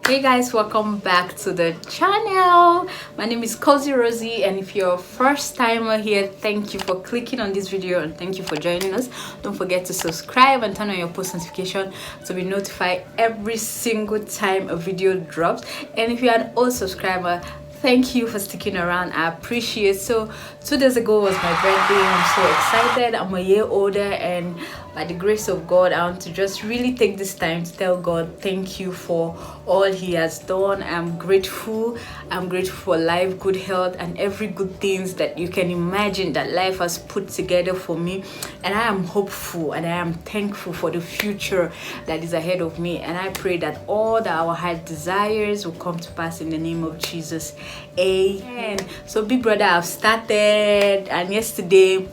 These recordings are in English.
Hey guys, welcome back to the channel. My name is Cozy Rosie, and if you're a first timer here, thank you for clicking on this video and thank you for joining us. Don't forget to subscribe and turn on your post notification to be notified every single time a video drops. And if you're an old subscriber, thank you for sticking around. I appreciate it. So 2 days ago was my birthday. I'm so excited. I'm a year older, and by the grace of God, I want to just really take this time to tell God thank you for all He has done. I'm grateful for life, good health, and every good things that you can imagine that life has put together for me. And I am hopeful and I am thankful for the future that is ahead of me. And I pray that all that our heart desires will come to pass in the name of Jesus. Amen. So Big Brother, I've started, and yesterday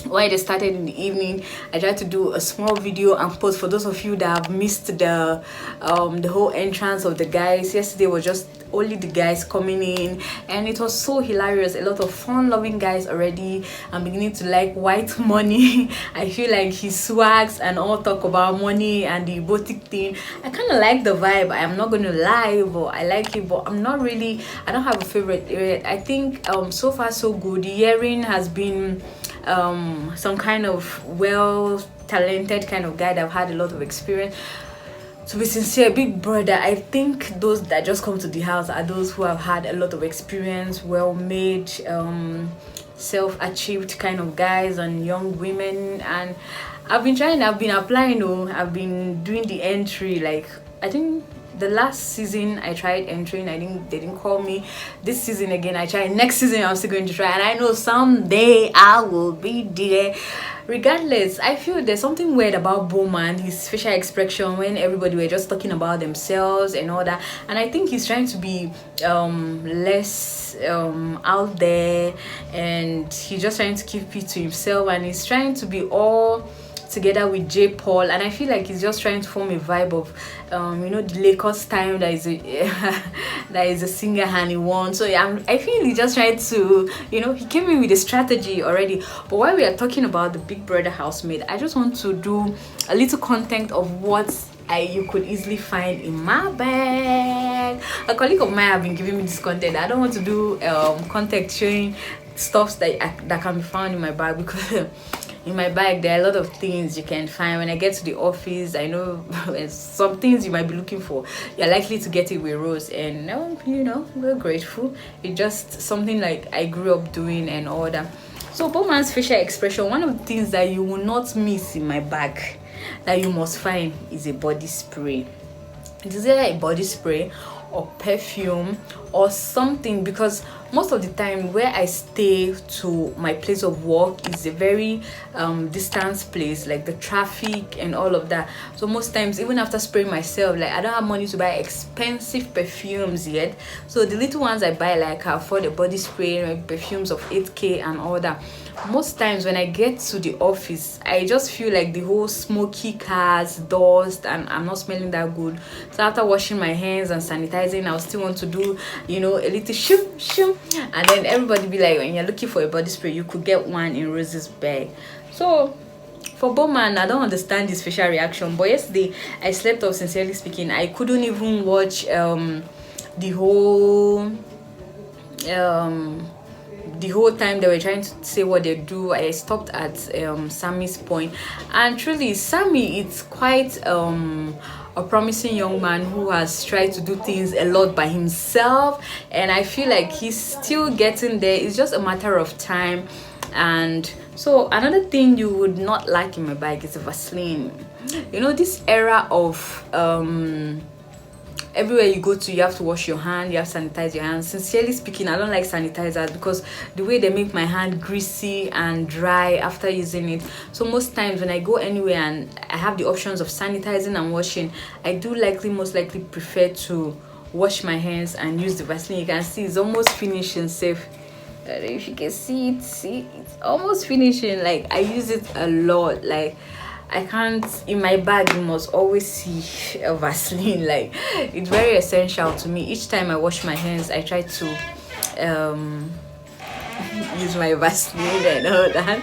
when they started in the evening, I tried to do a small video and post. For those of you that have missed the whole entrance of the guys, yesterday was just only the guys coming in, and it was so hilarious. A lot of fun-loving guys already. I'm beginning to like White Money. I feel like he swags and all talk about money and the erotic thing. I kind of like the vibe. I am not gonna lie, but I like it. But I'm not really. I don't have a favorite area. I think so far so good. The Yerin has been some kind of well-talented kind of guy that have had a lot of experience. To be sincere, Big Brother, I think those that just come to the house are those who have had a lot of experience, well-made, self-achieved kind of guys and young women. And I've been applying. I've been doing the entry. Like, I think the last season I tried entering, they didn't call me. This season again I tried. Next season I'm still going to try, and I know someday I will be there. Regardless, I feel there's something weird about Boma and his facial expression when everybody were just talking about themselves and all that. And I think he's trying to be less out there, and he's just trying to keep it to himself, and he's trying to be all together with J. Paul. And I feel like he's just trying to form a vibe of the Lakers time that is a singer and he won. So I feel he's just trying to, he came in with a strategy already. But while we are talking about the Big Brother housemaid, I just want to do a little content of what you could easily find in my bag. A colleague of mine have been giving me this content. I don't want to do content showing stuff that can be found in my bag, because in my bag there are a lot of things you can find. When I get to the office, I know some things you might be looking for, you're likely to get it with Rose, and we're grateful. It's just something like I grew up doing and all that. So Boma's facial expression, one of the things that you will not miss in my bag that you must find is a body spray. It is either a body spray or perfume or something, because most of the time where I stay to my place of work is a very distant place, like the traffic and all of that. So most times, even after spraying myself, like I don't have money to buy expensive perfumes yet. So the little ones I buy, like I afford a body spray, like perfumes of 8K and all that. Most times when I get to the office, I just feel like the whole smoky cars, dust, and I'm not smelling that good. So after washing my hands and sanitizing, I'll still want to do a little shoom shoom, and then everybody be like, when you're looking for a body spray, you could get one in Rose's bag. So for Bowman, I don't understand his facial reaction, but yesterday I slept off. Sincerely speaking, I couldn't even watch the whole time they were trying to say what they do. I stopped at Sammie's point, and truly Sammie, it's quite a promising young man who has tried to do things a lot by himself, and I feel like he's still getting there. It's just a matter of time. And so another thing you would not like in my bag is Vaseline. This era of everywhere you go to, you have to wash your hand, you have to sanitize your hands. Sincerely speaking, I don't like sanitizers because the way they make my hand greasy and dry after using it. So most times when I go anywhere and I have the options of sanitizing and washing, I do most likely prefer to wash my hands and use the Vaseline. You can see it's almost finishing safe. If you can see it's almost finishing. Like, I use it a lot. Like, I can't, in my bag you must always see a Vaseline. Like, it's very essential to me. Each time I wash my hands, I try to use my Vaseline and all that.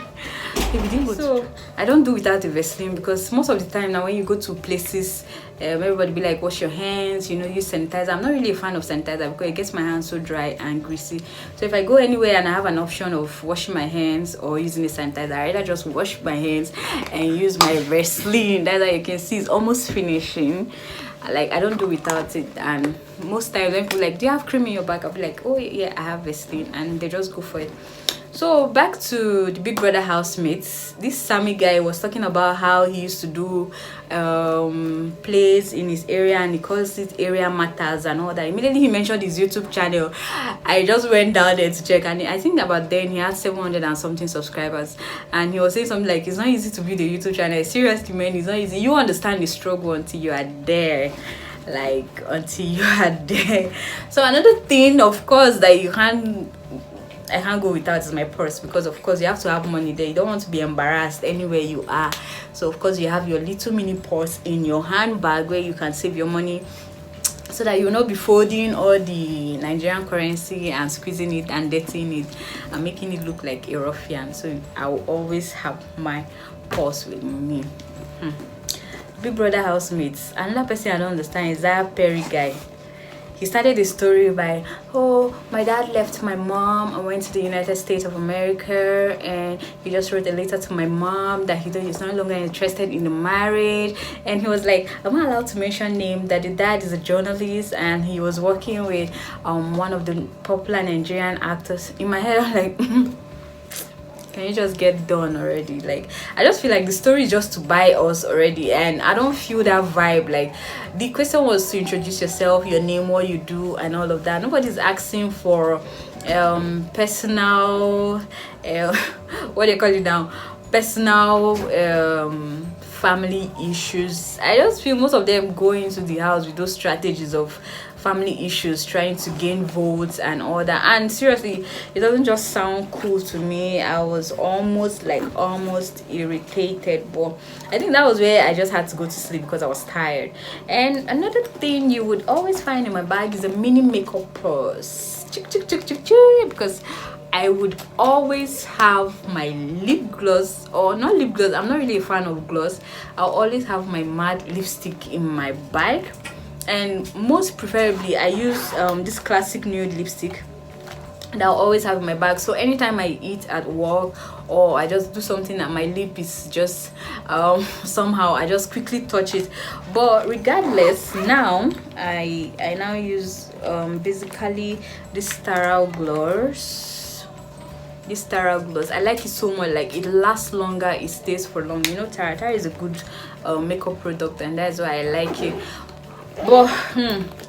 So I don't do without a Vaseline, because most of the time now when you go to places everybody be like, wash your hands, you know, use sanitizer. I'm not really a fan of sanitizer because it gets my hands so dry and greasy. So if I go anywhere and I have an option of washing my hands or using a sanitizer, I rather just wash my hands and use my Vaseline. That's how you can see it's almost finishing. Like, I don't do without it. And most times when people like, do you have cream in your bag, I'll be like, oh yeah, I have Vaseline, and they just go for it. So back to the Big Brother housemates. This Sammie guy was talking about how he used to do plays in his area, and he calls it area matters and all that. Immediately he mentioned his YouTube channel. I just went down there to check, and I think about then he had 700 and something subscribers, and he was saying something like, it's not easy to build a YouTube channel. Seriously, man, it's not easy. You understand the struggle until you are there. Like, until you are there. So another thing, of course, that I can't go without is my purse, because of course you have to have money there. You don't want to be embarrassed anywhere you are. So of course you have your little mini purse in your handbag where you can save your money, so that you will not be folding all the Nigerian currency and squeezing it and dirtying it and making it look like a ruffian. So I will always have my purse with me. Big Brother housemates. Another person I don't understand is that Perry guy. He started his story by, oh, my dad left my mom and went to the United States of America, and he just wrote a letter to my mom that he's no longer interested in the marriage. And he was like, I'm not allowed to mention name, that the dad is a journalist and he was working with one of the popular Nigerian actors. In my head, I'm like, can you just get done already? Like, I just feel like the story is just to buy us already, and I don't feel that vibe. Like, the question was to introduce yourself, your name, what you do, and all of that. Nobody's asking for personal what do you call it now, personal family issues. I just feel most of them go into the house with those strategies of family issues, trying to gain votes and all that. And seriously, it doesn't just sound cool to me. I was almost irritated, but I think that was where I just had to go to sleep because I was tired. And another thing you would always find in my bag is a mini makeup purse, because I would always have my lip gloss, or not lip gloss, I'm not really a fan of gloss. I'll always have my matte lipstick in my bag, and most preferably I use this classic nude lipstick that I'll always have in my bag. So anytime I eat at work or I just do something that my lip is just somehow, I just quickly touch it. But regardless, now I now use basically this Tara gloss. This Tara gloss, I like it so much. Like, it lasts longer, it stays for long. You know, Tara is a good makeup product, and that's why I like it. But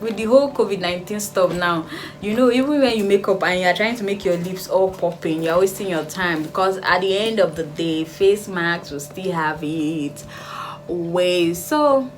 with the whole COVID-19 stuff now, you know, even when you make up and you're trying to make your lips all popping, you're wasting your time, because at the end of the day, face masks will still have it way. So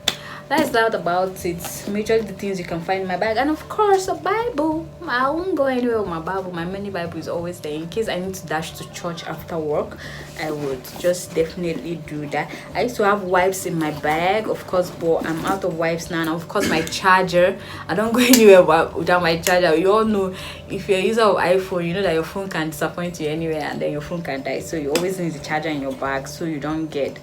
that's that about it. Majorly the things you can find in my bag, and of course a Bible. I won't go anywhere with my Bible. My mini Bible is always there in case I need to dash to church after work. I would just definitely do that. I used to have wipes in my bag, of course, but I'm out of wipes now. And of course my charger. I don't go anywhere without my charger. You all know, if you're a user of iPhone, you know that your phone can disappoint you anywhere and then your phone can die. So you always need the charger in your bag so you don't get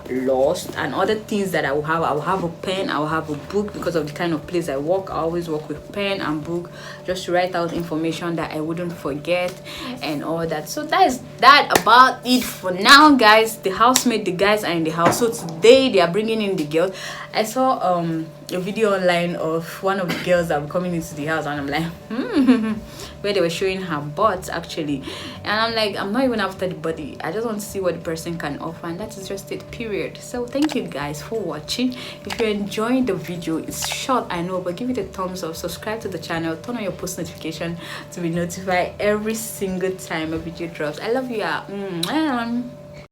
lost. And other things that I will have a pen, I will have a book, because of the kind of place I work. I always work with pen and book, just to write out information that I wouldn't forget and all that. So that is that about it for now, guys. The housemate, the guys are in the house. So today they are bringing in the girls. I saw a video online of one of the girls that were coming into the house, and I'm like, where they were showing her butt actually, and I'm like, I'm not even after the body, I just want to see what the person can offer, and that is just it, period. So thank you guys for watching. If you're enjoying the video, it's short, I know, but give it a thumbs up, subscribe to the channel, turn on your post notification to be notified every single time a video drops. I love you.